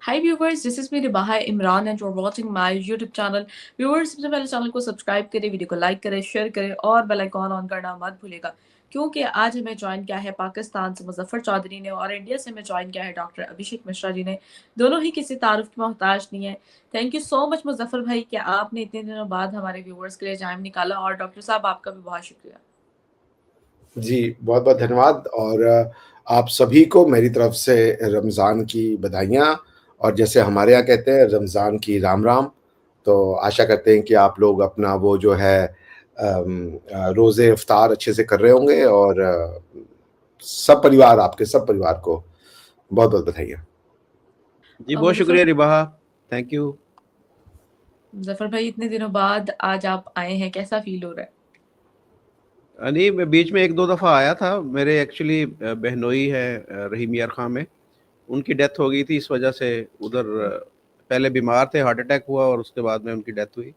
Hi viewers, this is me Ribaha Imran and you're watching my YouTube channel. Viewers, सबसे पहले channel को subscribe करें, video को like करें, शेयर करें और बेल आइकॉन ऑन करना मत भूलिएगा क्योंकि आज हमें ज्वाइन किया है पाकिस्तान से मुजफ्फर चौधरी ने और इंडिया से हमें ज्वाइन किया है डॉक्टर अभिषेक मिश्रा जी ने। दोनों ही किसी तारुफ की मोहताज नहीं है। Thank you so much Muzaffar भाई कि आपने इतने दिनों बाद हमारे व्यूवर्स के लिए टाइम निकाला और डॉक्टर साहब आपका भी बहुत शुक्रिया। जी, बहुत-बहुत धन्यवाद और आप सभी को मेरी तरफ से रमज़ान की बधाइयाँ और जैसे हमारे यहाँ कहते हैं रमज़ान की राम-राम। तो आशा करते हैं कि आप लोग अपना वो जो है रोज़े इफ्तार अच्छे से कर रहे होंगे और आपके सब परिवार को बहुत-बहुत बधाइयाँ। जी बहुत शुक्रिया रिबाहा, थैंक यू। मुजफ्फर भाई इतने दिनों बाद आज आप आए हैं, कैसा फील हो रहा है? नहीं, मैं बीच में 1-2 दफ़ा आया था। मेरे एक्चुअली बहनोई है रहीम यार खां में, उनकी डेथ हो गई थी, इस वजह से उधर पहले बीमार थे, हार्ट अटैक हुआ और उसके बाद में उनकी डेथ हुई,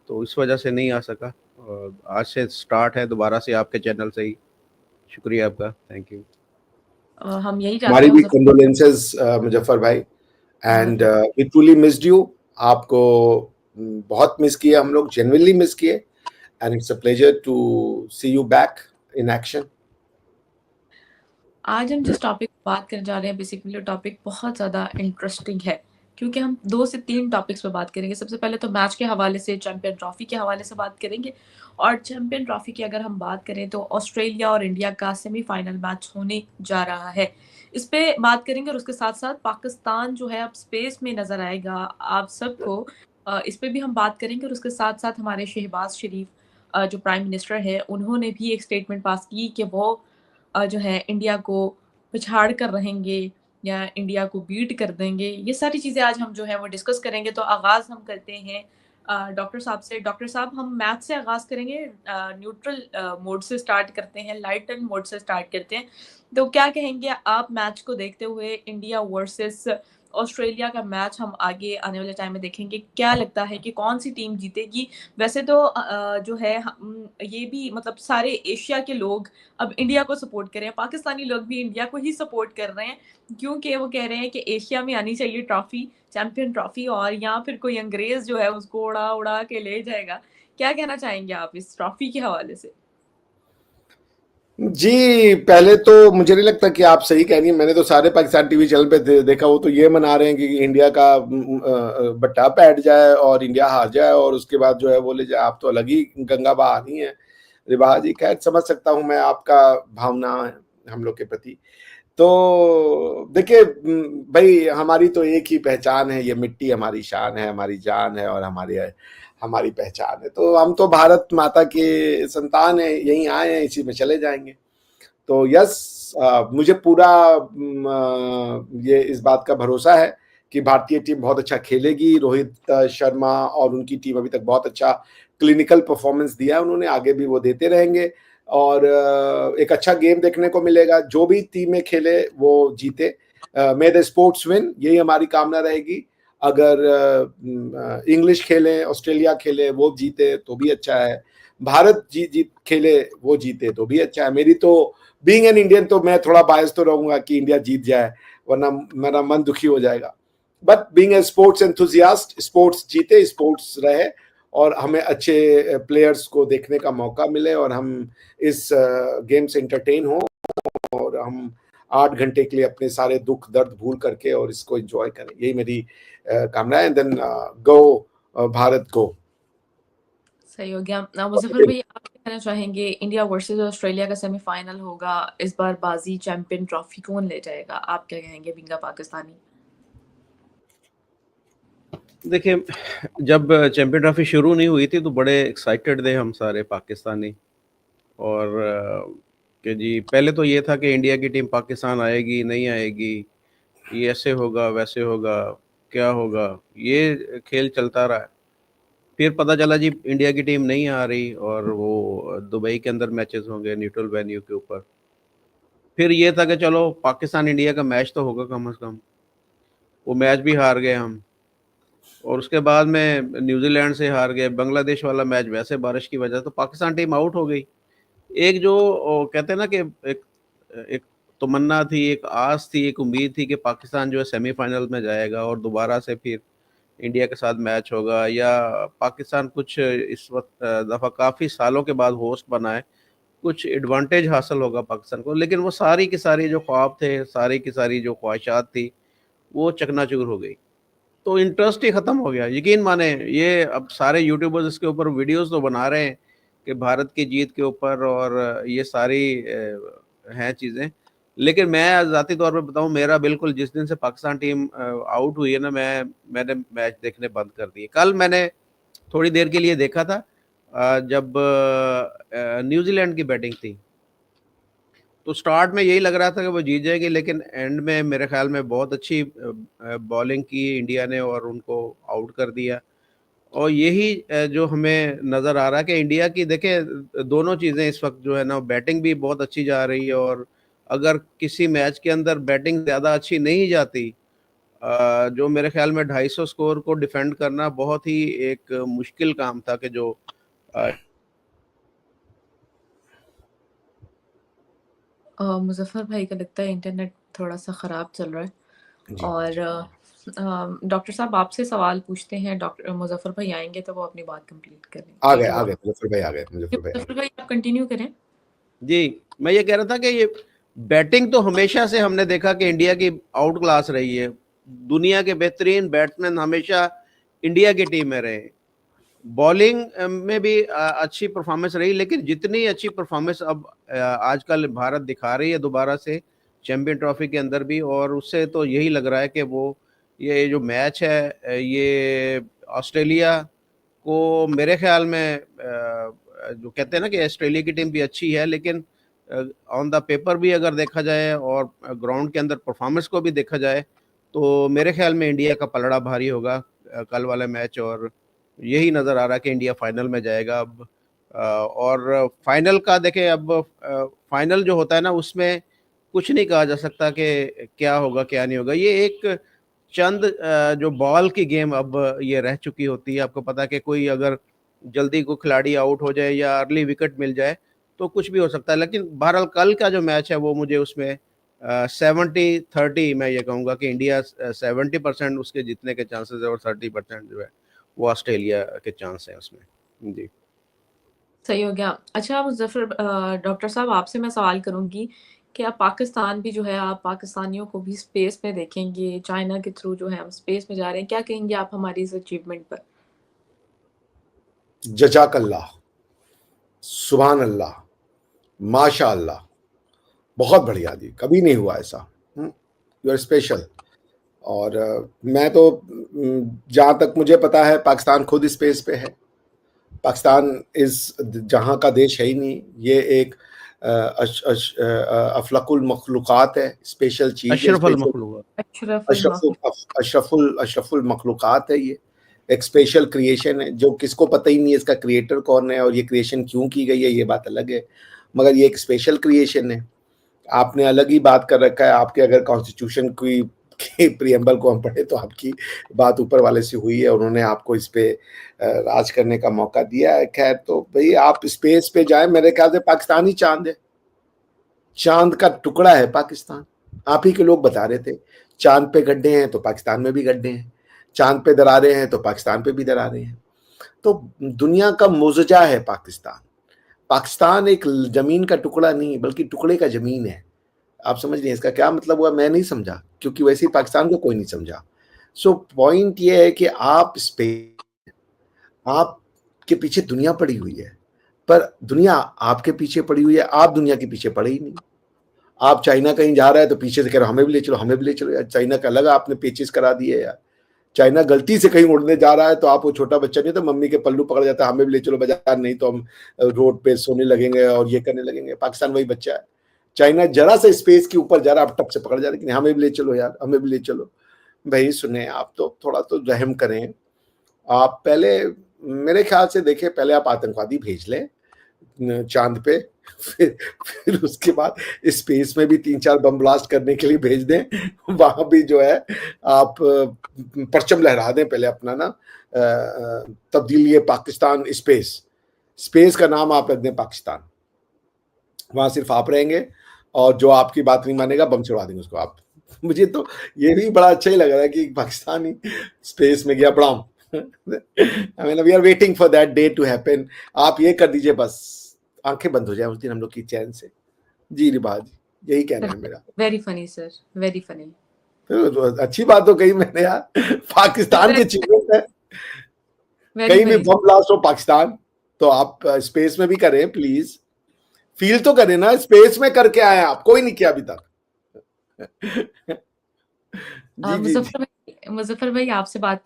तो इस वजह से नहीं आ सका। और आज से स्टार्ट है दोबारा से आपके चैनल से ही। शुक्रिया आपका, थैंक यू। हम यही चाहते हमारी हैं भी मुजफ्फर कंडोलेंसेस मुजफ्फर भाई and we truly missed you. आपको बहुत मिस किया हम लोग, जेन्युइनली मिस किए and it's a pleasure to see you back in action. आज हम जिस टॉपिक पर बात करने जा रहे हैं बेसिकली टॉपिक बहुत ज़्यादा इंटरेस्टिंग है क्योंकि हम 2 से 3 टॉपिक्स पे बात करेंगे। सबसे पहले तो मैच के हवाले से, चैंपियन ट्रॉफी के हवाले से बात करेंगे और चैंपियन ट्रॉफी की अगर हम बात करें तो ऑस्ट्रेलिया और इंडिया का सेमीफाइनल मैच होने जा रहा है। इस पे बात करेंगे और उसके साथ-साथ पाकिस्तान जो है अब स्पेस में नज़र आएगा आप सबको। इस पे भी हम बात करेंगे और उसके साथ-साथ हमारे शहबाज शरीफ जो प्राइम मिनिस्टर है उन्होंने भी एक स्टेटमेंट पास की कि वो जो है इंडिया को पिछाड़ कर रहेंगे या इंडिया को बीट कर देंगे। ये सारी चीज़ें आज हम जो है वो डिस्कस करेंगे। तो आगाज़ हम करते हैं डॉक्टर साहब से। डॉक्टर साहब हम मैथ से आगाज़ करेंगे, न्यूट्रल मोड से स्टार्ट करते हैं, लाइट एंड मोड से स्टार्ट करते हैं। तो क्या कहेंगे आप मैच को देखते हुए इंडिया वर्सेस ऑस्ट्रेलिया का मैच हम आगे आने वाले टाइम में देखेंगे। क्या लगता है कि कौन-सी टीम जीतेगी? वैसे तो जो है ये भी मतलब सारे एशिया के लोग अब इंडिया को सपोर्ट कर रहे हैं, पाकिस्तानी लोग भी इंडिया को ही सपोर्ट कर रहे हैं क्योंकि वो कह रहे हैं कि एशिया में आनी चाहिए ट्रॉफी, चैंपियन ट्रॉफी और या फिर कोई अंग्रेज़ जो है उसको उड़ा-उड़ा के ले जाएगा। क्या कहना चाहेंगे आप इस ट्रॉफी के हवाले से? जी, पहले तो मुझे नहीं लगता कि आप सही कह रही हैं। मैंने तो सारे पाकिस्तान टीवी चैनल पे देखा, वो तो ये मना रहे हैं कि इंडिया का बट्टा बैठ जाए और इंडिया हार जाए और उसके बाद जो है वो ले जाए। आप तो अलग ही गंगा बहा रही हैं रिबाहा जी। खैर समझ सकता हूँ मैं आपका भावना हम लोग के प्रति। तो देखिए भाई, हमारी तो एक ही पहचान है, ये मिट्टी हमारी शान है, हमारी जान है और हमारी पहचान है। तो हम तो भारत माता के संतान हैं, यहीं आए हैं, इसी में चले जाएंगे। तो यस, मुझे पूरा ये इस बात का भरोसा है कि भारतीय टीम बहुत अच्छा खेलेगी। रोहित शर्मा और उनकी टीम अभी तक बहुत अच्छा क्लिनिकल परफॉर्मेंस दिया है उन्होंने, आगे भी वो देते रहेंगे और एक अच्छा गेम देखने को मिलेगा। जो भी टीमें खेले वो जीते। मे द स्पोर्ट्स विन, यही हमारी कामना रहेगी। अगर इंग्लिश खेले, ऑस्ट्रेलिया खेले, वो जीते तो भी अच्छा है। भारत जीत खेले, वो जीते तो भी अच्छा है। मेरी तो बीइंग एन इंडियन तो मैं थोड़ा बायस तो रहूंगा कि इंडिया जीत जाए, वरना मेरा मन दुखी हो जाएगा। But being a sports enthusiast, sports जीते, स्पोर्ट्स रहे और हमें अच्छे प्लेयर्स को देखने का मौका मिले और हम इस गेम से एंटरटेन हो और हम 8 घंटे के लिए अपने सारे दुख दर्द भूल करके और इसको एंजॉय करें। यही मेरी कामना है। देन गो भारत गो। सही हो गया। मुजफ्फर भाई आप क्या कहना चाहेंगे? इंडिया वर्सेस ऑस्ट्रेलिया का सेमीफाइनल होगा, इस बार बाजी चैंपियन ट्रॉफी कौन ले जाएगा? आप क्या कहेंगे बिंगा पाकिस्तानी? देखिए, जब चैंपियन ट्रॉफी शुरू नहीं हुई थी तो बड़े एक्साइटेड थे हम सारे पाकिस्तानी और कि जी पहले तो ये था कि इंडिया की टीम पाकिस्तान आएगी नहीं आएगी, ये ऐसे होगा वैसे होगा, क्या होगा, ये खेल चलता रहा है। फिर पता चला जी इंडिया की टीम नहीं आ रही और वो दुबई के अंदर मैचेस होंगे न्यूट्रल वेन्यू के ऊपर। फिर ये था कि चलो पाकिस्तान इंडिया का मैच तो होगा कम से कम, वो मैच भी हार गए हम और उसके बाद में न्यूजीलैंड से हार गए। बांग्लादेश वाला मैच वैसे बारिश की वजह तो पाकिस्तान टीम आउट हो गई। एक जो कहते हैं ना कि एक एक तमन्ना थी, एक आस थी, एक उम्मीद थी कि पाकिस्तान जो है सेमीफाइनल में जाएगा और दोबारा से फिर इंडिया के साथ मैच होगा, या पाकिस्तान कुछ इस वक्त दफ़ा काफ़ी सालों के बाद होस्ट बना है, कुछ एडवांटेज हासिल होगा पाकिस्तान को। लेकिन वो सारी की सारी जो ख्वाब थे, सारी की सारी जो ख्वाहिशात थी, वो चकनाचूर हो गई। तो इंटरेस्ट ही ख़त्म हो गया। यकीन माने, ये अब सारे यूट्यूबर्स इसके ऊपर वीडियोस तो बना रहे हैं कि भारत की जीत के ऊपर, और ये सारी हैं चीज़ें। लेकिन मैं ज़ाती तौर पे बताऊँ, मेरा बिल्कुल जिस दिन से पाकिस्तान टीम आउट हुई है ना, मैंने मैच देखने बंद कर दिए। कल मैंने थोड़ी देर के लिए देखा था, जब न्यूजीलैंड की बैटिंग थी, तो स्टार्ट में यही लग रहा था कि वो जीत जाएगी, लेकिन एंड में मेरे ख्याल में बहुत अच्छी बॉलिंग की इंडिया ने और उनको आउट कर दिया। और यही जो हमें नज़र आ रहा है कि इंडिया की, देखें, दोनों चीज़ें इस वक्त जो है ना, बैटिंग भी बहुत अच्छी जा रही है, और अगर किसी मैच के अंदर बैटिंग ज़्यादा अच्छी नहीं जाती, जो मेरे ख्याल में 250 स्कोर को डिफेंड करना बहुत ही एक मुश्किल काम था, कि जो मुज़फ़्फ़र भाई का लगता है इंटरनेट थोड़ा-सा ख़राब चल रहा है। जी। और डॉक्टर साहब आपसे सवाल पूछते हैं, डॉक्टर मुज़फ़्फ़र भाई आएँगे तो वो अपनी बात कंप्लीट करें। आ ठीक गए, है, वो आ गए, मुज़फ़्फ़र भाई आ गए, मुज़फ़्फ़र भाई आ मुज़फ़्फ़र गए। भाई आप कंटिन्यू करें। जी, मैं ये कह रहा था कि ये बैटिंग तो हमेशा से हमने देखा कि इंडिया की आउट क्लास रही है। दुनिया के बेहतरीन बैट्समैन हमेशा इंडिया की टीम में रहे। बॉलिंग में भी अच्छी परफॉर्मेंस रही, लेकिन जितनी अच्छी परफॉर्मेंस अब आजकल भारत दिखा रही है दोबारा से चैंपियन ट्रॉफी के अंदर भी, और उससे तो यही लग रहा है कि वो ये जो मैच है, ये ऑस्ट्रेलिया को मेरे ख्याल में जो कहते हैं ना कि ऑस्ट्रेलिया की टीम भी अच्छी है, लेकिन ऑन द पेपर भी अगर देखा जाए और ग्राउंड के अंदर परफॉर्मेंस को भी देखा जाए, तो मेरे ख्याल में इंडिया का पलड़ा भारी होगा कल वाले मैच, और यही नज़र आ रहा है कि इंडिया फाइनल में जाएगा अब। और फाइनल का देखें, अब फाइनल जो होता है ना, उसमें कुछ नहीं कहा जा सकता कि क्या होगा क्या नहीं होगा। ये एक चंद जो बॉल की गेम अब ये रह चुकी होती है। आपको पता है कि कोई अगर जल्दी को खिलाड़ी आउट हो जाए या अर्ली विकेट मिल जाए तो कुछ भी हो सकता है। लेकिन बहरहाल कल का जो मैच है वो मुझे उसमें 70-30 मैं ये कहूँगा कि इंडिया 70% उसके जीतने के चांसेस है, और 30% जो है वो ऑस्ट्रेलिया के चांस है उसमें। जी। सही हो गया। अच्छा मुज़फ़्फ़र डॉक्टर साहब आपसे मैं सवाल करूँगी कि अब पाकिस्तान भी जो है, आप पाकिस्तानियों को भी स्पेस में देखेंगे, चाइना के थ्रू जो है हम स्पेस में जा रहे हैं। क्या कहेंगे आप हमारी इस अचीवमेंट पर? जज़ाकल्लाह, सुभान अल्लाह, माशाअल्लाह, बहुत बढ़िया जी, कभी नहीं हुआ ऐसा। You are special. और मैं तो जहाँ तक मुझे पता है पाकिस्तान खुद स्पेस पे है। पाकिस्तान इस जहाँ का देश है ही नहीं, ये एक अफलकुल मखलूक़ात है, स्पेशल चीज़ है, अशरफ अल स्पेशल मखलूक। अशरफुल मखलूक। अशरफुल मखलूक़ात है ये। एक स्पेशल क्रिएशन है, जो किसको पता ही नहीं है इसका क्रिएटर कौन है और ये क्रिएशन क्यों की गई है, ये बात अलग है। मगर ये एक स्पेशल क्रिएशन है। आपने अलग ही बात कर रखा है, आपके अगर कॉन्स्टिट्यूशन की प्रियम्बल को हम पढ़े तो आपकी बात ऊपर वाले से हुई है, उन्होंने आपको इस पे राज करने का मौका दिया है। खैर, तो भाई आप स्पेस पे जाएं, मेरे ख्याल से पाकिस्तान ही चांद है, चांद का टुकड़ा है पाकिस्तान। आप ही के लोग बता रहे थे चांद पे गड्ढे हैं तो पाकिस्तान में भी गड्ढे हैं, चांद पे दरारें हैं तो पाकिस्तान पे भी दरारें हैं। तो दुनिया का मुजजा है पाकिस्तान। पाकिस्तान एक जमीन का टुकड़ा नहीं बल्कि टुकड़े का जमीन है। आप समझ रहे हैं इसका क्या मतलब हुआ? मैं नहीं समझा, क्योंकि वैसे ही पाकिस्तान को कोई नहीं समझा। सो पॉइंट ये है कि आपके पीछे दुनिया पड़ी हुई है, पर दुनिया आपके पीछे पड़ी हुई है, आप दुनिया के पीछे पड़े ही नहीं। आप चाइना कहीं जा रहा है तो पीछे से कह रहे हो हमें भी ले चलो, हमें भी ले चलो। यार चाइना का अलग आपने पेचिस करा दिए यार। चाइना गलती से कहीं उड़ने जा रहा है तो आप वो छोटा बच्चा नहीं तो मम्मी के पल्लू पकड़ जाता है, हमें भी ले चलो बाजार, नहीं तो हम रोड पे सोने लगेंगे और ये करने लगेंगे। पाकिस्तान वही बच्चा है। चाइना जरा सा स्पेस के ऊपर जा रहा, आप टप से पकड़ जा रहे, लेकिन हमें भी ले चलो यार, हमें भी ले चलो। भाई सुने, आप तो थोड़ा तो रहम करें। आप पहले मेरे ख्याल से देखें, पहले आप आतंकवादी भेज लें चांद पे, फिर उसके बाद स्पेस में भी 3-4 बम ब्लास्ट करने के लिए भेज दें। वहां भी जो है आप परचम लहरा दें पहले अपना ना, तब्दीली पाकिस्तान स्पेस, स्पेस का नाम आप रख दें पाकिस्तान। वहां सिर्फ आप रहेंगे, और जो आपकी बात नहीं मानेगा बम चढ़वा देंगे उसको आप। मुझे तो ये भी बड़ा अच्छा ही लग रहा है कि पाकिस्तानी स्पेस में गया प्रणाम। I mean we are waiting for that day to happen. आप ये कर दीजिए बस, आंखें बंद हो जाए उस दिन हम लोग की चैन से। जी रिबा जी, यही कहना है मेरा। Very funny sir, very funny. तो अच्छी बात तो कही मैंने यार, पाकिस्तान की अचीवमेंट है। कहीं भी बम ब्लास्ट हो पाकिस्तान, तो आप स्पेस में भी करें प्लीज, फील तो करें ना, स्पेस में करके आए आप, कोई नहीं किया अभी तक। जी जी जी। मुजफ्फर भाई आपसे बात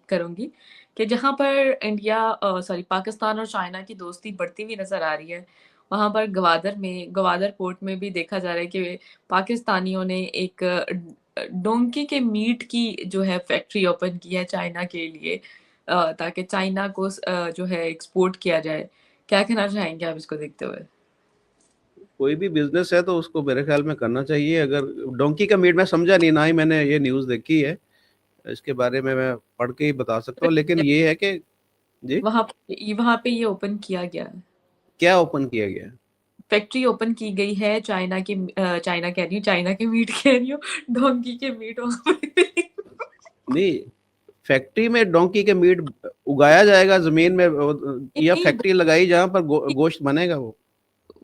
करूंगी कि जहां पर इंडिया सॉरी पाकिस्तान और चाइना की दोस्ती बढ़ती हुई नजर आ रही है, वहां पर गवादर पोर्ट में भी देखा जा रहा है कि पाकिस्तानियों ने एक डोंकी के मीट की जो है फैक्ट्री ओपन की है चाइना के लिए, ताकि चाइना को जो है एक्सपोर्ट किया जाए। क्या कहना चाहेंगे आप इसको देखते हुए? कोई भी बिजनेस है तो उसको मेरे ख्याल में करना चाहिए। अगर डोंकी का मीट मैं समझा नहीं, ना ही मैंने ये न्यूज़ देखी है, इसके बारे में मैं पढ़ के ही बता सकता हूँ, लेकिन ये है कि जी वहां पे ये ओपन किया गया है, क्या ओपन किया गया है? फैक्ट्री ओपन की गई है चाइना कह रही हूँ, चाइना के मीट कह रही हूँ, डोंकी के मीट वहां पे। नहीं, फैक्ट्री में डोंकी के मीट उगाया जाएगा जमीन में, या नहीं, फैक्ट्री लगाई जहां पर गोश्त बनेगा वो?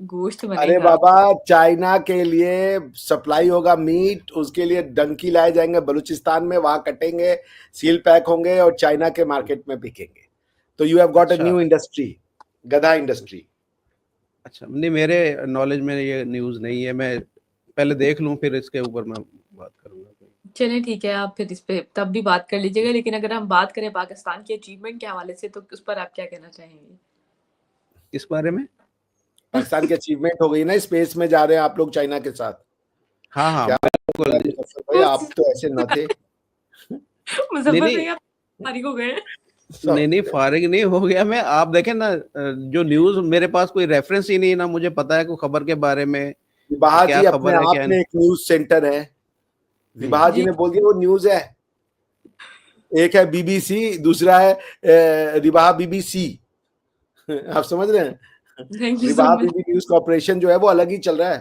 गोश्त अरे बनेगा। बाबा, चाइना के लिए सप्लाई होगा मीट, उसके लिए डंकी लाए जाएंगे बलूचिस्तान में, वहां कटेंगे, सील पैक होंगे और चाइना के मार्केट में बिकेंगे। तो यू हैव गॉट अ अच्छा न्यू इंडस्ट्री, गधा इंडस्ट्री। अच्छा, नहीं मेरे नॉलेज में ये न्यूज़ नहीं है, मैं पहले देख लूं फिर इसके ऊपर मैं बात करूंगा। चलिए ठीक है, आप फिर इस पे तब भी बात कर लीजिएगा, लेकिन अगर हम बात करें पाकिस्तान के अचीवमेंट के हवाले से तो उस पर आप क्या कहना चाहेंगे? इस बारे में? पाकिस्तान की अचीवमेंट हो गई ना, स्पेस में जा रहे हैं आप लोग चाइना के साथ। हाँ हाँ क्या बिल्कुल। मुजफ्फर भाई, आप तो ऐसे न थे। नहीं मुजफ्फर नहीं भाई आप फारिग हो गए? नहीं नहीं, फारिग नहीं हो गया मैं। आप देखें ना, जो न्यूज़ मेरे पास कोई रेफरेंस ही नहीं ना, मुझे पता है कोई खबर के बारे में, रिबाहा क्या जी अपने खबर है आप क्या में नहीं। एक न्यूज सेंटर है। रिबाहा जी जी, ने बोल दिया वो न्यूज है। एक है बीबीसी, दूसरा है रिबाहा बीबीसी। आप समझ रहे हैं? थैंक यू सो रिबाहा मच। बीबी न्यूज कॉर्पोरेशन जो है वो अलग ही चल रहा है।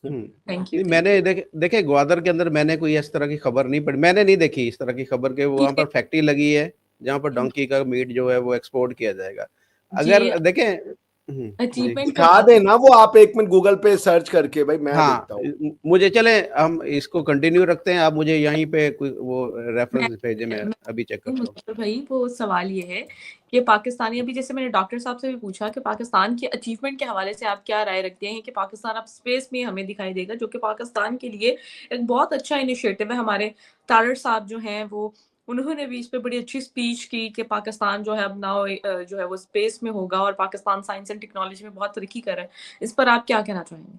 थैंक यू, नहीं, थैंक मैंने देखे ग्वादर के अंदर मैंने कोई इस तरह की खबर नहीं पढ़ी, मैंने नहीं देखी इस तरह की खबर के वहां पर यू। फैक्ट्री लगी है जहां पर डंकी का मीट जो है वो एक्सपोर्ट किया जाएगा। जी, अगर देखें जी अचीवमेंट का दिखा बात देना वो, आप एक मिनट गूगल पे सर्च करके, भाई मैं हाँ, देखता हूँ। मुझे चले हम इसको कंटिन्यू रखते हैं, आप मुझे यहीं पे कोई वो मैं रेफरेंस भेजें, मैं अभी चेक करता हूँ। मुस्तफा भाई, वो सवाल ये है कि पाकिस्तानी, अभी जैसे मैंने डॉक्टर साहब से भी पूछा कि पाकिस्तान के अचीवमेंट के हवाले से आप क्या राय रखते हैं कि पाकिस्तान अब स्पेस में हमें दिखाई देगा, जो कि पाकिस्तान के लिए एक बहुत अच्छा इनिशिएटिव है। हमारे तारड़ साहब जो हैं वो, उन्होंने भी इस पे बड़ी अच्छी स्पीच की कि पाकिस्तान जो है अब नाउ जो है वो स्पेस में होगा और पाकिस्तान साइंस एंड टेक्नोलॉजी में बहुत तरक्की कर रहा है। इस पर आप क्या कहना चाहेंगे?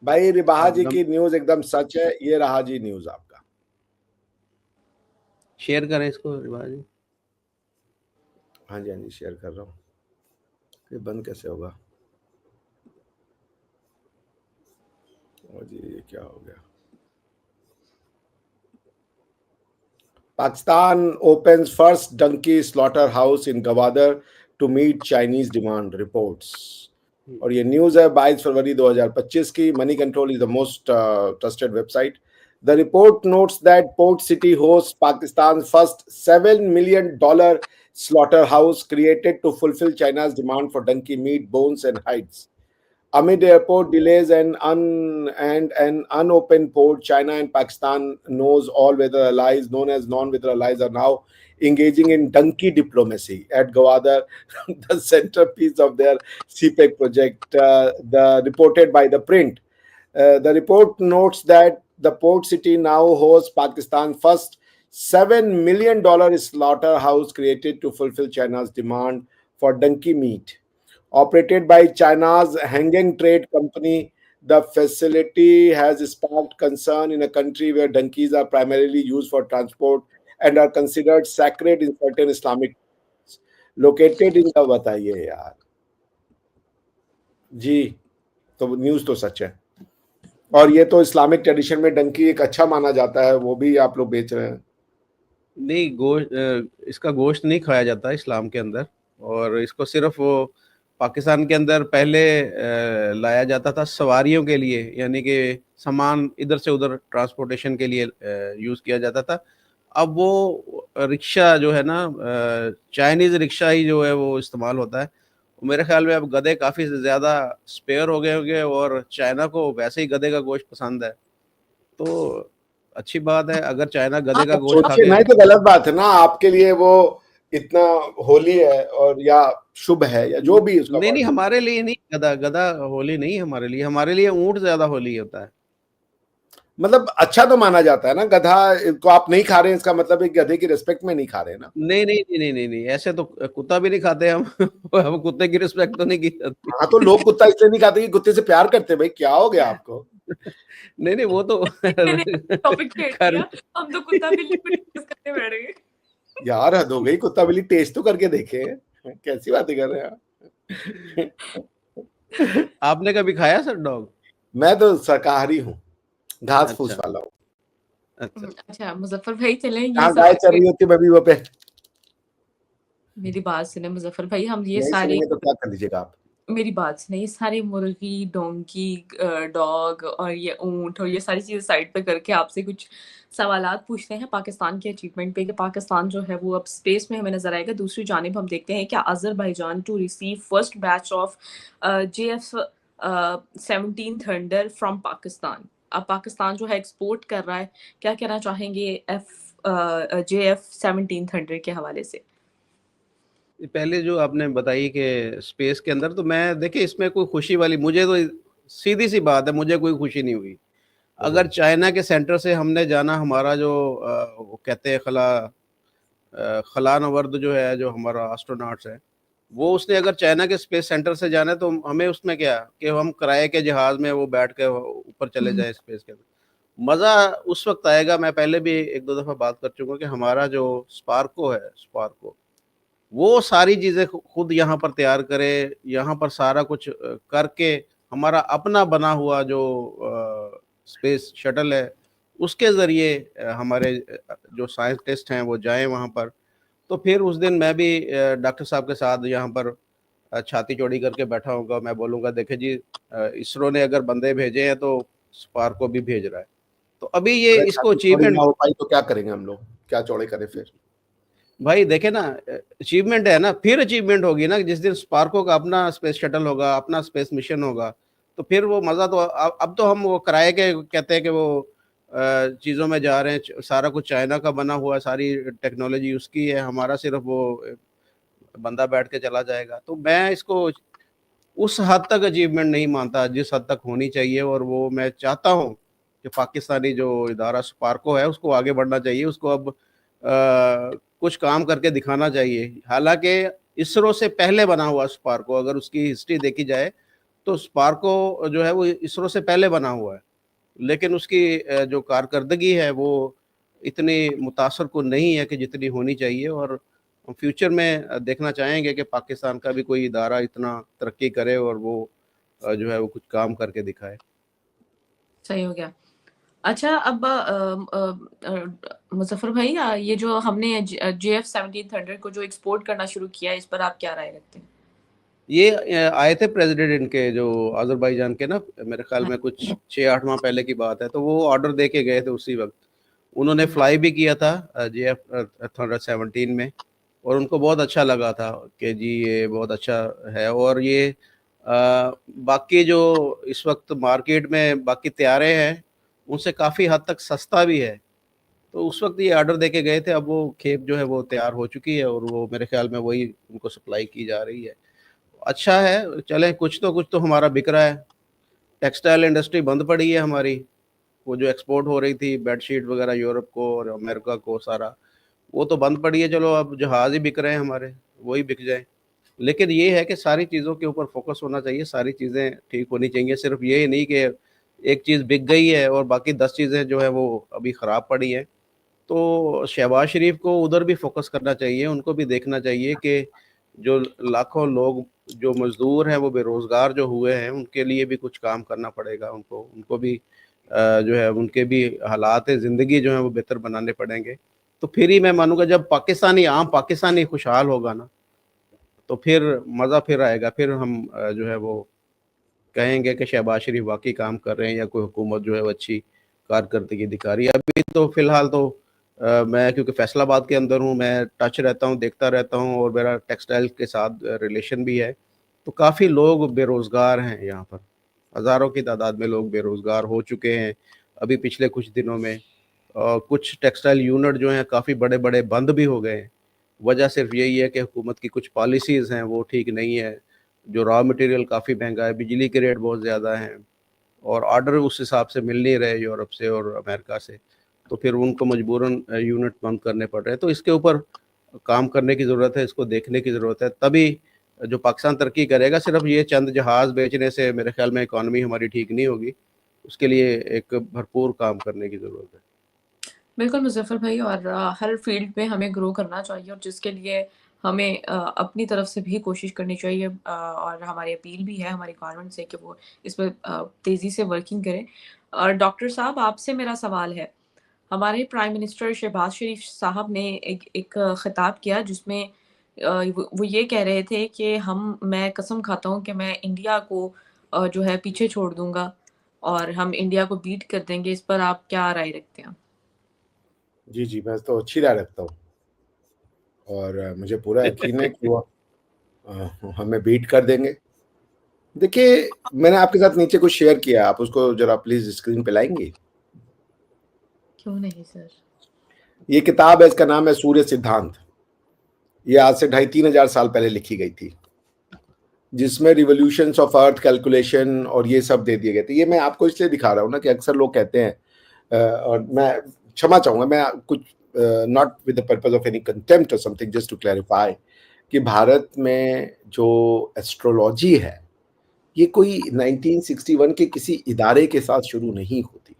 भाई रिबाहा जी एकदम की न्यूज एकदम सच है। ये रहा जी न्यूज आपका। शेयर करें इसको रिवाज जी। हाँ जी हाँ जी, शेयर कर रहा हूँ। ये बंद कैसे होगा? और जी ये क्या हो गया? Pakistan opens first donkey slaughterhouse in Gwadar to meet Chinese demand, reports. और ये न्यूज है 22 फरवरी 2025 की। Money control is the most trusted website. The report notes that Port City hosts Pakistan's first $7 million slaughterhouse created to fulfill China's demand for donkey meat, bones, and hides. Amid airport delays and an unopened port, China and Pakistan knows all weather allies, known as non-weather allies, are now engaging in donkey diplomacy at Gwadar, the centerpiece of their CPEC project. Reported by the Print. The report notes that the port city now hosts Pakistan's first $7 million slaughterhouse created to fulfill China's demand for donkey meat. Operated by China's Hengeng Trade Company, the facility has sparked concern in a country where donkeys are primarily used for transport and are considered sacred in certain Islamic countries. Located in the बताइए यार जी, तो news तो सच है। और ये तो Islamic tradition में डंकी एक अच्छा माना जाता है, वो भी आप लोग बेच रहे हैं। नहीं, इसका गोश्त नहीं खाया जाता इस्लाम के अंदर, और इसको सिर्फ वो पाकिस्तान के अंदर पहले लाया जाता था सवारियों के लिए, यानी कि सामान इधर से उधर ट्रांसपोर्टेशन के लिए यूज़ किया जाता था। अब वो रिक्शा जो है ना, चाइनीज़ रिक्शा ही जो है वो इस्तेमाल होता है। मेरे ख्याल में अब गधे काफ़ी ज़्यादा स्पेयर हो गए होंगे और चाइना को वैसे ही गधे का गोश्त पसंद है। तो अच्छी बात है अगर चाइना गधे का अब गोश्त खा सोचिए के। ना, ये तो गलत बात है ना, आपके लिए वो इतना होली है और या शुभ है या जो भी उसका नहीं वर्ड नहीं, हो। हमारे लिए नहीं, गधा गधा होली नहीं, हमारे लिए ऊंट ज्यादा होली होता है। मतलब अच्छा तो माना जाता है ना, गधा को आप नहीं खा रहे हैं, इसका मतलब है गधे की रिस्पेक्ट में नहीं खा रहे हैं ना। नहीं नहीं नहीं नहीं नहीं नहीं, ऐसे तो कुत्ता भी नहीं खाते हम। हम कुत्ते की रिस्पेक्ट तो नहीं की जाती। हाँ, तो लोग कुत्ता इसलिए नहीं खाते कि कुत्ते से प्यार करते हैं। भाई क्या हो गया आपको? नहीं नहीं, वो तो मैंने टॉपिक छेड़ कर दिया, हम तो कुत्ता बिल्ली को डिस्कस करने बैठ गए। यार हद हो गई, कुत्ता बिल्ली टेस्ट तो करके देखे। कैसी बातें कर रहे हैं आप? आपने कभी खाया सर डॉग? मैं तो शाकाहारी हूँ, घास फूस अच्छा वाला हूँ। अच्छा। अच्छा मुजफ्फर भाई, चलें ये जहाँ सब गाय चल रही होती है मैं भी वो पे। मेरी बात सुने मुजफ्फर भाई, हम ये नहीं सारे, सुनेंगे तो क्या कर लीजिएगा आप? मेरी बात सुने, ये सारे मुर्गी, डोंकी, डॉग और ये ऊंट और ये सारी चीजें साइड पे करके आपसे कुछ सवालात पूछते हैं पाकिस्तान के अचीवमेंट पे, कि पाकिस्तान जो है वो अब स्पेस में हमें नजर आएगा। दूसरी जानिब हम देखते हैं कि Azerbaijan to receive first batch of JF 17 thunder from Pakistan. अब पाकिस्तान जो है एक्सपोर्ट कर रहा है, क्या कहना चाहेंगे JF 17 थंडर के हवाले से? पहले जो आपने बताई कि स्पेस के अंदर, तो मैं देखिए इसमें कोई खुशी वाली, मुझे तो सीधी सी बात है, मुझे कोई खुशी नहीं हुई। अगर चाइना के सेंटर से हमने जाना, हमारा जो वो कहते हैं खला नवर्द जो है, जो हमारा एस्ट्रोनॉट्स है, वो उसने अगर चाइना के स्पेस सेंटर से जाना है तो हमें उसमें क्या कि हम किराए के जहाज में वो बैठ के ऊपर चले जाए स्पेस के अंदर। मज़ा उस वक्त आएगा, मैं पहले भी एक दो दफ़ा बात कर चुका कि हमारा जो स्पार्को वो सारी चीज़ें खुद यहाँ पर तैयार करे, यहाँ पर सारा कुछ करके हमारा अपना बना हुआ जो स्पेस शटल है, उसके ज़रिए हमारे जो साइंटिस्ट हैं वो जाएं वहाँ पर। तो फिर उस दिन मैं भी डॉक्टर साहब के साथ यहाँ पर छाती चौड़ी करके बैठा होऊंगा, मैं बोलूँगा देखिए जी, इसरो ने अगर बंदे भेजे हैं तो स्पार्क को भी भेज रहा है। तो अभी ये अगर इसको छाती चौड़ी ना अचीवमेंट, हो पाई तो क्या करेंगे हम लोग? क्या चौड़े करें फिर? भाई देखे ना, अचीवमेंट है ना, फिर अचीवमेंट होगी ना जिस दिन स्पार्को का अपना स्पेस शटल होगा, अपना स्पेस मिशन होगा। तो फिर वो मज़ा तो अब तो हम वो किराए के कहते हैं कि वो चीज़ों में जा रहे हैं, सारा कुछ चाइना का बना हुआ, सारी टेक्नोलॉजी उसकी है, हमारा सिर्फ वो बंदा बैठ के चला जाएगा। तो मैं इसको उस हद तक अचीवमेंट नहीं मानता जिस हद तक होनी चाहिए, और वो मैं चाहता हूँ कि पाकिस्तानी जो इदारा स्पार्को है उसको आगे बढ़ना चाहिए, उसको अब कुछ काम करके दिखाना चाहिए। हालांकि इसरो से पहले बना हुआ स्पार्को, अगर उसकी हिस्ट्री देखी जाए तो स्पार्को जो है वो इसरो से पहले बना हुआ है, लेकिन उसकी जो कारकर्दगी है वो इतनी मुतासर कुन नहीं है कि जितनी होनी चाहिए। और फ्यूचर में देखना चाहेंगे कि पाकिस्तान का भी कोई इदारा इतना तरक्की करे और वो जो है वो कुछ काम करके दिखाए। सही हो गया। अच्छा, अब मुजफ्फर भाई, ये जो हमने JF 17 थंडर को जो एक्सपोर्ट करना शुरू किया है, इस पर आप क्या राय रखते हैं? ये आए थे प्रेसिडेंट इनके जो अजरबैजान के ना, मेरे ख्याल हाँ। में कुछ 6-8 माह पहले की बात है, तो वो ऑर्डर दे के गए थे उसी वक्त। उन्होंने फ्लाई भी किया था JF 17 में, और उनको बहुत अच्छा लगा था कि जी ये बहुत अच्छा है। और ये बाकी जो इस वक्त मार्केट में बाकी तैयारे हैं उनसे काफ़ी हद तक सस्ता भी है। तो उस वक्त ये ऑर्डर देके गए थे, अब वो खेप जो है वो तैयार हो चुकी है और वो मेरे ख्याल में वही उनको सप्लाई की जा रही है। अच्छा है, चले कुछ तो हमारा बिक रहा है। टेक्सटाइल इंडस्ट्री बंद पड़ी है हमारी, वो जो एक्सपोर्ट हो रही थी बेडशीट वगैरह यूरोप को और अमेरिका को सारा, वो तो बंद पड़ी है। चलो अब जहाज़ ही बिक रहे हैं हमारे, वही बिक जाए। लेकिन ये है कि सारी चीज़ों के ऊपर फोकस होना चाहिए, सारी चीज़ें ठीक होनी चाहिए। सिर्फ ये नहीं कि एक चीज़ बिक गई है और बाकी 10 चीज़ें जो है वो अभी ख़राब पड़ी हैं। तो शहबाज शरीफ को उधर भी फोकस करना चाहिए, उनको भी देखना चाहिए कि जो लाखों लोग जो मज़दूर हैं वो बेरोज़गार जो हुए हैं, उनके लिए भी कुछ काम करना पड़ेगा उनको। उनको भी जो है उनके भी हालात ज़िंदगी जो है वो बेहतर बनाने पड़ेंगे। तो फिर ही मैं मानूँगा जब पाकिस्तानी आम पाकिस्तानी खुशहाल होगा ना, तो फिर मज़ा फिर आएगा, फिर हम जो है वो कहेंगे कि शहबाज शरीफ वाकई काम कर रहे हैं या कोई हुकूमत जो है वो अच्छी कारकर्दगी दिखा रही है। अभी तो फिलहाल तो मैं क्योंकि फैसलाबाद के अंदर हूँ, मैं टच रहता हूँ, देखता रहता हूँ और मेरा टेक्सटाइल के साथ रिलेशन भी है, तो काफ़ी लोग बेरोज़गार हैं यहाँ पर। हज़ारों की तादाद में लोग बेरोज़गार हो चुके हैं अभी पिछले कुछ दिनों में। कुछ टेक्सटाइल यूनिट जो हैं काफ़ी बड़े-बड़े बंद भी हो गए हैं। वजह सिर्फ यही है कि हुकूमत की कुछ पॉलिसीज़ हैं वो ठीक नहीं है, जो रॉ मटेरियल काफ़ी महँगा है, बिजली के रेट बहुत ज़्यादा हैं और ऑर्डर उस हिसाब से मिल नहीं रहे यूरोप से और अमेरिका से, तो फिर उनको मजबूरन यूनिट बंद करने पड़ रहे हैं। तो इसके ऊपर काम करने की ज़रूरत है, इसको देखने की ज़रूरत है, तभी जो पाकिस्तान तरक्की करेगा। सिर्फ ये चंद जहाज़ बेचने से मेरे ख्याल में इकॉनमी हमारी ठीक नहीं होगी, उसके लिए एक भरपूर काम करने की ज़रूरत है। बिल्कुल मुज़फ़्फ़र भाई, और हर फ़ील्ड में हमें ग्रो करना चाहिए और जिसके लिए हमें अपनी तरफ से भी कोशिश करनी चाहिए, और हमारी अपील भी है हमारी गवर्नमेंट से कि वो इस पर तेज़ी से वर्किंग करें। और डॉक्टर साहब, आपसे मेरा सवाल है, हमारे प्राइम मिनिस्टर शहबाज शरीफ साहब ने एक एक खिताब किया जिसमें वो ये कह रहे थे कि मैं कसम खाता हूँ कि मैं इंडिया को जो है पीछे छोड़ दूँगा और हम इंडिया को बीट कर देंगे। इस पर आप क्या राय रखते हैं? जी, जी, मैं तो अच्छी राय रखता हूँ और मुझे पूरा यकीन है कि वो हमें बीट कर देंगे। देखिए, मैंने आपके साथ नीचे कुछ शेयर किया है, आप उसको ज़रा प्लीज़ स्क्रीन पे लाएँगी? क्यों नहीं सर? ये किताब है, इसका नाम है सूर्य सिद्धांत। ये आज से 2,500-3,000 साल पहले लिखी गई थी, जिसमें रिवॉल्यूशंस ऑफ अर्थ कैलकुलेशन और ये सब दे दिए गए थे। ये मैं आपको इसलिए दिखा रहा हूँ ना कि अक्सर लोग कहते हैं और मैं क्षमा चाहूँगा, मैं कुछ not with the purpose of any contempt और समथिंग, जस्ट टू क्लैरिफाई कि भारत में जो एस्ट्रोलॉजी है, ये कोई 1961 के किसी इदारे के साथ शुरू नहीं होती।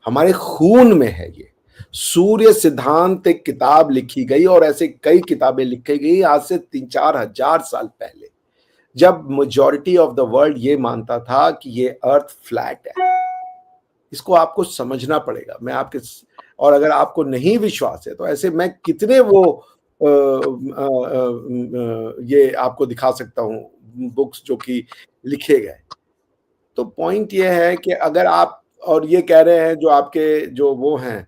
हमारे खून में है ये। सूर्य सिद्धांत एक किताब लिखी गई और ऐसे कई किताबें लिखी गई आज से 3-4 हजार साल पहले, जब मेजॉरिटी ऑफ द वर्ल्ड ये मानता था कि ये अर्थ फ्लैट है। इसको आपको समझना पड़ेगा। मैं आपके और अगर आपको नहीं विश्वास है तो ऐसे मैं कितने वो ये आपको दिखा सकता हूँ बुक्स जो कि लिखे गए। तो पॉइंट ये है कि अगर आप और ये कह रहे हैं जो आपके जो वो हैं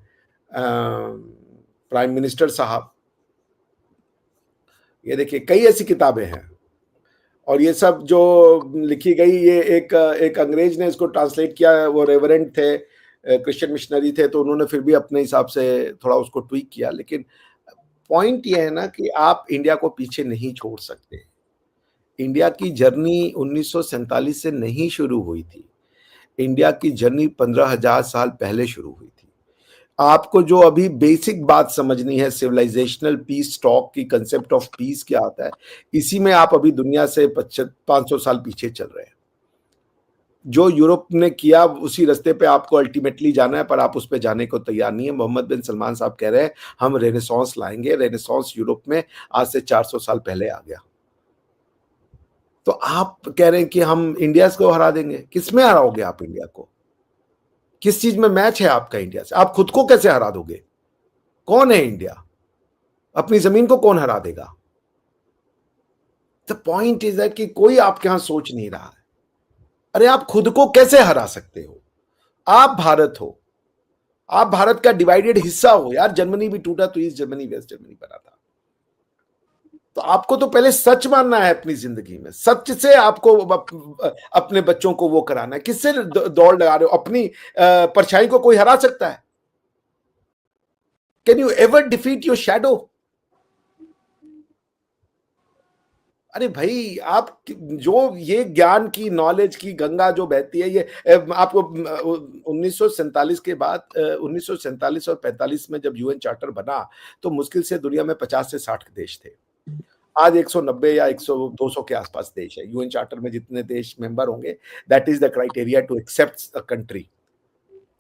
प्राइम मिनिस्टर साहब, ये देखिए कई ऐसी किताबें हैं और ये सब जो लिखी गई, ये एक अंग्रेज ने इसको ट्रांसलेट किया, वो रेवरेंड थे, क्रिश्चियन मिशनरी थे, तो उन्होंने फिर भी अपने हिसाब से थोड़ा उसको ट्वीक किया। लेकिन पॉइंट ये है ना कि आप इंडिया को पीछे नहीं छोड़ सकते। इंडिया की जर्नी 1947 से नहीं शुरू हुई थी। इंडिया की जर्नी 15,000 साल पहले शुरू हुई थी। आपको जो अभी बेसिक बात समझनी है, सिविलाइजेशनल पीस टॉक की कंसेप्ट ऑफ पीस क्या आता है, इसी में आप अभी दुनिया से 500 साल पीछे चल रहे हैं। जो यूरोप ने किया उसी रास्ते पे आपको अल्टीमेटली जाना है, पर आप उस पे जाने को तैयार नहीं है। मोहम्मद बिन सलमान साहब कह रहे हैं हम रेनेसांस लाएंगे। रेनेसांस यूरोप में आज से 400 साल पहले आ गया। तो आप कह रहे हैं कि हम इंडिया को हरा देंगे। किसमें हराओगे आप इंडिया को? किस चीज में मैच है आपका इंडिया से? आप खुद को कैसे हरा दोगे? कौन है इंडिया? अपनी जमीन को कौन हरा देगा? द पॉइंट इज दैट कि कोई आपके यहां सोच नहीं रहा है। अरे आप खुद को कैसे हरा सकते हो? आप भारत हो, आप भारत का डिवाइडेड हिस्सा हो यार। जर्मनी भी टूटा तो ईस्ट जर्मनी वेस्ट जर्मनी बना था। तो आपको तो पहले सच मानना है अपनी जिंदगी में। सच से आपको अपने बच्चों को वो कराना है। किससे दौड़ लगा रहे हो? अपनी परछाई को कोई हरा सकता है? Can you ever defeat your shadow? अरे भाई, आप जो ये ज्ञान की नॉलेज की गंगा जो बहती है, ये आपको 1947 के बाद 1947 और 45 में जब यूएन चार्टर बना तो मुश्किल से दुनिया में 50 से 60 देश थे। आज 190 या 100 200 के आसपास देश है। यूएन चार्टर में जितने देश मेंबर होंगे, that is the criteria to accept a country.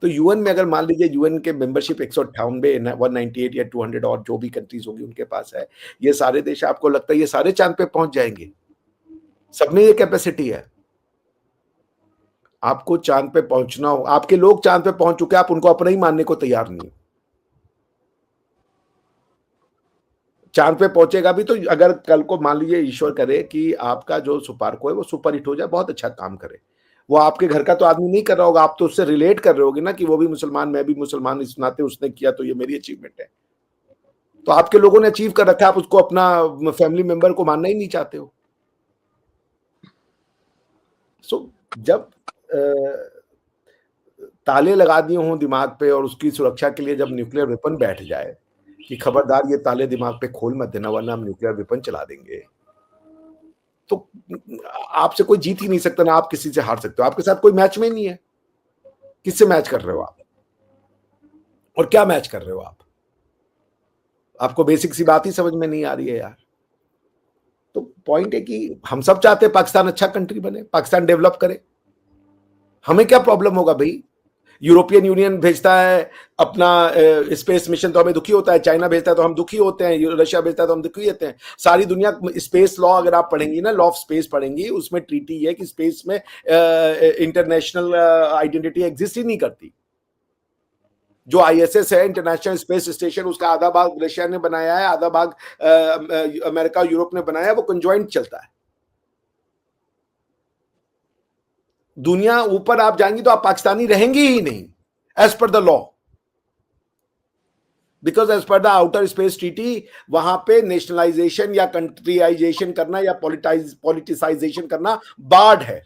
तो यूएन में अगर मान लीजिए यूएन के मेंबरशिप 198 198 या 200 और जो भी कंट्रीज होंगी उनके पास है, ये सारे देश, आपको लगता है ये सारे चांद पे पहुंच जाएंगे? सब में ये कैपेसिटी है? आपको चांद पे पहुंचना हो, आपके लोग चांद पे पहुंच चुके हैं, आप उनको अपना ही मानने को तैयार नहीं। चांद पे पहुंचेगा भी तो अगर कल को मान लीजिए ईश्वर करे कि आपका जो सुपारको है वो सुपर हिट हो जाए, बहुत अच्छा काम करे, वो आपके घर का तो आदमी नहीं कर रहा होगा, आप तो उससे रिलेट कर रहे होगे ना कि वो भी मुसलमान मैं भी मुसलमान, इस नाते उसने किया तो ये मेरी अचीवमेंट है। तो आपके लोगों ने अचीव कर रखा है, आप उसको अपना फैमिली मेंबर को मानना ही नहीं चाहते हो। सो जब ताले लगा दिए हों दिमाग पे और उसकी सुरक्षा के लिए जब न्यूक्लियर वेपन बैठ जाए कि खबरदार ये ताले दिमाग पे खोल मत देना वरना हम न्यूक्लियर वेपन चला देंगे, तो आपसे कोई जीत ही नहीं सकता, ना आप किसी से हार सकते हो, आपके साथ कोई मैच में नहीं है। किससे मैच कर रहे हो आप और क्या मैच कर रहे हो आप? आपको बेसिक सी बात ही समझ में नहीं आ रही है यार। तो पॉइंट है कि हम सब चाहते हैं पाकिस्तान अच्छा कंट्री बने, पाकिस्तान डेवलप करे, हमें क्या प्रॉब्लम होगा भाई? यूरोपियन यूनियन भेजता है अपना स्पेस मिशन तो हमें दुखी होता है, चाइना भेजता है तो हम दुखी होते हैं, रशिया भेजता है तो हम दुखी होते हैं। सारी दुनिया स्पेस लॉ अगर आप पढ़ेंगी ना, लॉ ऑफ स्पेस पढ़ेंगी, उसमें ट्रीटी है कि स्पेस में इंटरनेशनल आइडेंटिटी एग्जिस्ट ही नहीं करती। जो आईएसएस है इंटरनेशनल स्पेस स्टेशन, उसका आधा भाग रशिया ने बनाया है, आधा भाग अमेरिका यूरोप ने बनाया है, वो कंजॉइंट चलता है। दुनिया ऊपर आप जाएंगी तो आप पाकिस्तानी रहेंगी ही नहीं as per the law, because as per the outer space treaty वहां पे नेशनलाइजेशन या कंट्रीआइजेशन करना या पॉलिटिसाइजेशन करना बार्ड है।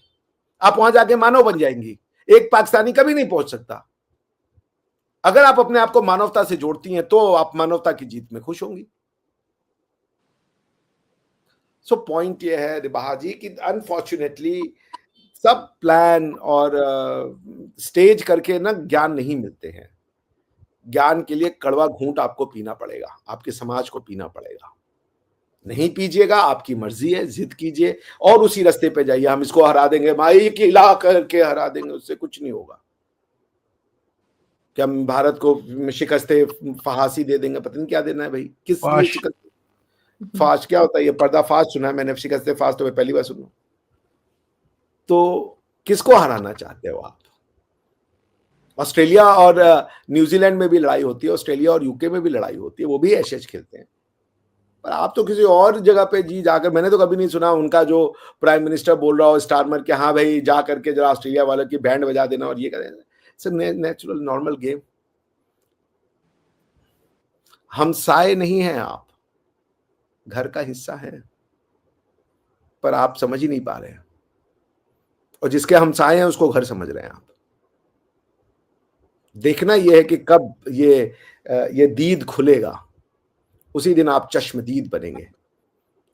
आप वहां जाके मानव बन जाएंगी, एक पाकिस्तानी कभी नहीं पहुंच सकता। अगर आप अपने आप को मानवता से जोड़ती हैं तो आप मानवता की जीत में खुश होंगी। सो पॉइंट ये है रिबाहा जी कि अनफॉर्चुनेटली सब प्लान और स्टेज करके ना ज्ञान नहीं मिलते हैं। ज्ञान के लिए कड़वा घूंट आपको पीना पड़ेगा, आपके समाज को पीना पड़ेगा। नहीं पीजिएगा, आपकी मर्जी है, जिद कीजिए और उसी रास्ते पे जाइए। हम इसको हरा देंगे, माई की इलाह करके हरा देंगे, उससे कुछ नहीं होगा। क्या हम भारत को शिकस्ते फांसी दे देंगे? पता नहीं क्या देना है भाई, किस लिए शिकस्त फाश क्या होता है? ये पर्दाफाश सुना है मैंने, शिकस्ते फाश तो मैं पहली बार सुना। तो किसको हराना चाहते हो आप? ऑस्ट्रेलिया और न्यूजीलैंड में भी लड़ाई होती है, ऑस्ट्रेलिया और यूके में भी लड़ाई होती है, वो भी एशेज खेलते हैं। पर आप तो किसी और जगह पे जी जाकर, मैंने तो कभी नहीं सुना उनका जो प्राइम मिनिस्टर बोल रहा हो स्टारमर के, हाँ भाई जा करके जरा ऑस्ट्रेलिया वालों की बैंड बजा देना और ये करें। Natural normal game. हम साए नहीं हैं, आप घर का हिस्सा हैं, पर आप समझ ही नहीं पा रहे हैं। और जिसके हम साए हैं उसको घर समझ रहे हैं आप। देखना यह है कि कब ये दीद खुलेगा, उसी दिन आप चश्मदीद बनेंगे।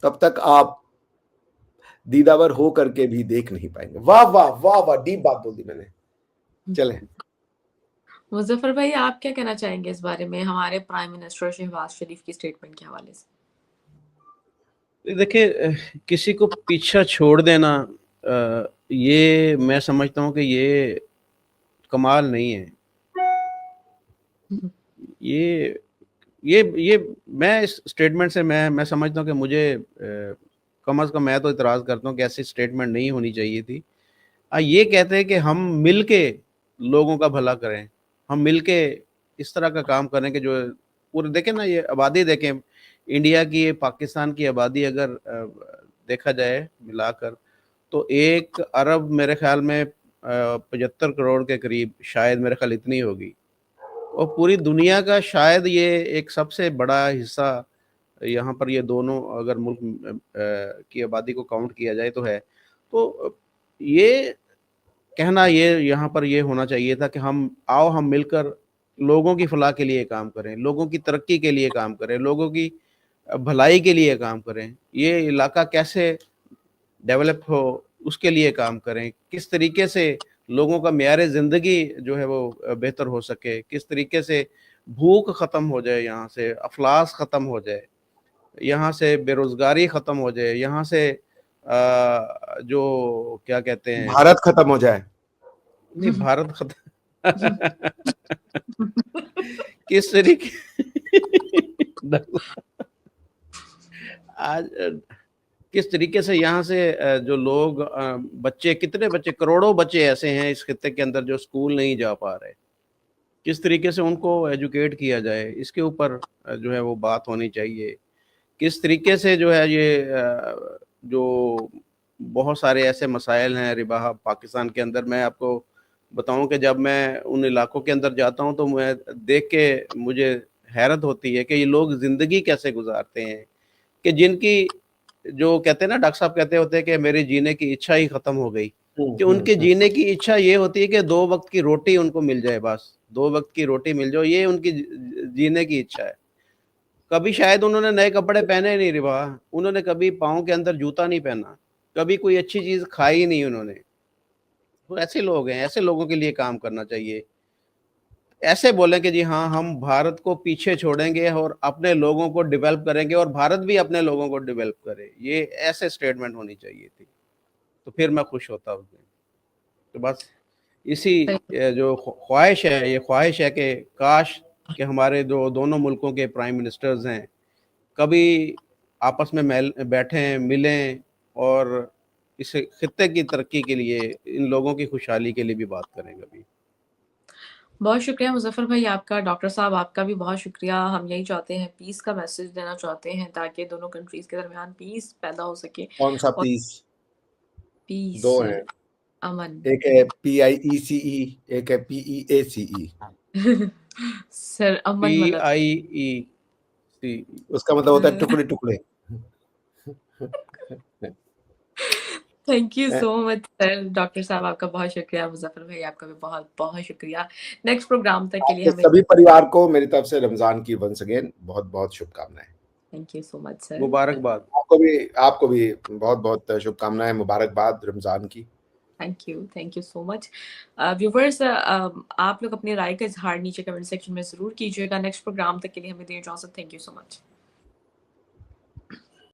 तब तक आप दीदावर हो करके भी देख नहीं पाएंगे। वाह वाह वाह वाह, डीप बात बोल दी मैंने। चलें मुजफ्फर भाई, आप क्या कहना चाहेंगे इस बारे में, हमारे प्राइम मिनिस्टर शहबाज शरीफ की स्टेटमेंट के हवाले से? देखिए, किसी को पीछा छोड़ देना, ये मैं समझता हूँ कि ये कमाल नहीं है। ये मैं इस स्टेटमेंट से मैं समझता हूँ कि मुझे कम अज़ कम मैं तो इतराज़ करता हूँ कि ऐसी स्टेटमेंट नहीं होनी चाहिए थी। ये कहते हैं कि हम मिल के लोगों का भला करें, हम मिल के इस तरह का काम करें कि जो पूरे देखें ना, ये आबादी देखें इंडिया की, पाकिस्तान की आबादी अगर देखा जाए मिलाकर तो 1 अरब मेरे ख्याल में 75 करोड़ के करीब शायद, मेरे ख्याल इतनी होगी। और पूरी दुनिया का शायद ये एक सबसे बड़ा हिस्सा यहाँ पर ये दोनों अगर मुल्क की आबादी को काउंट किया जाए तो है। तो ये कहना ये यहाँ पर ये होना चाहिए था कि हम मिलकर लोगों की फलाह के लिए काम करें, लोगों की तरक्की के लिए काम करें, लोगों की भलाई के लिए काम करें, ये इलाका कैसे डेवलप हो उसके लिए काम करें, किस तरीके से लोगों का मेयार ज़िंदगी जो है वो बेहतर हो सके, किस तरीके से भूख ख़त्म हो जाए, यहाँ से अफलास ख़त्म हो जाए, यहाँ से बेरोज़गारी ख़त्म हो जाए, यहाँ से जो क्या कहते हैं, भारत खत्म हो जाए। नहीं भारत खत्म किस तरीके आज किस तरीके से यहाँ से जो लोग बच्चे, कितने बच्चे, करोड़ों बच्चे ऐसे हैं इस खित्ते के अंदर जो स्कूल नहीं जा पा रहे, किस तरीके से उनको एजुकेट किया जाए, इसके ऊपर जो है वो बात होनी चाहिए किस तरीके से जो है ये जो बहुत सारे ऐसे मसाइल हैं रिबा पाकिस्तान के अंदर। मैं आपको बताऊं कि जब मैं उन इलाकों के अंदर जाता हूं तो मैं देख के मुझे हैरत होती है कि ये लोग ज़िंदगी कैसे गुजारते हैं, कि जिनकी जो कहते हैं ना, डॉक्टर साहब कहते होते हैं कि मेरे जीने की इच्छा ही ख़त्म हो गई, कि उनके जीने की इच्छा ये होती है कि 2 वक्त की रोटी उनको मिल जाए, बस 2 वक्त की रोटी मिल जाए, ये उनकी जीने की इच्छा है। कभी शायद उन्होंने नए कपड़े पहने नहीं रिबा, उन्होंने कभी पाँव के अंदर जूता नहीं पहना, कभी कोई अच्छी चीज़ खाई नहीं उन्होंने। तो ऐसे लोग हैं, ऐसे लोगों के लिए काम करना चाहिए। ऐसे बोलें कि जी हाँ, हम भारत को पीछे छोड़ेंगे और अपने लोगों को डेवलप करेंगे और भारत भी अपने लोगों को डेवलप करे, ये ऐसे स्टेटमेंट होनी चाहिए थी, तो फिर मैं खुश होता उस दिन। तो बस इसी जो ख्वाहिश है, ये ख्वाहिश है कि काश कि हमारे जो दोनों मुल्कों के प्राइम मिनिस्टर्स हैं कभी आपस में बैठें, मिलें और इस खित्ते की तरक्की के लिए, इन लोगों की खुशहाली के लिए भी बात करें कभी। बहुत शुक्रिया मुज़फ़्फ़र भाई आपका। डॉक्टर साहब आपका भी बहुत शुक्रिया। हम यही चाहते हैं, पीस का मैसेज देना चाहते हैं ताकि दोनों कंट्रीज़ के दरमियान पीस पैदा हो सके। कौन सा और पीस? पीस 2 सर, हैं, अमन। एक है PIECE, एक है PEACE। सर अमन वाला। PIEC। उसका मतलब होता है टुकड़े-टुकड़े। Thank you so much sir. Doctor साहब आपका बहुत शुक्रिया। मुज़फ़्फ़र भाई आपका भी बहुत-बहुत शुक्रिया। नेक्स्ट प्रोग्राम तक के लिए आपके हमें सभी परिवार को मेरी तरफ से रमज़ान की वंस अगेन बहुत-बहुत शुभकामनाएँ। Thank you so much sir. मुबारकबाद। आपको भी बहुत-बहुत शुभकामनाएँ, मुबारकबाद रमज़ान की। Thank you so much. Viewers, आप लोग अपनी राय का इज़हार नीचे कमेंट सेक्शन में ज़रूर कीजिएगा। नेक्स्ट प्रोग्राम तक के लिए हमें दें इजाज़त। Thank you so much.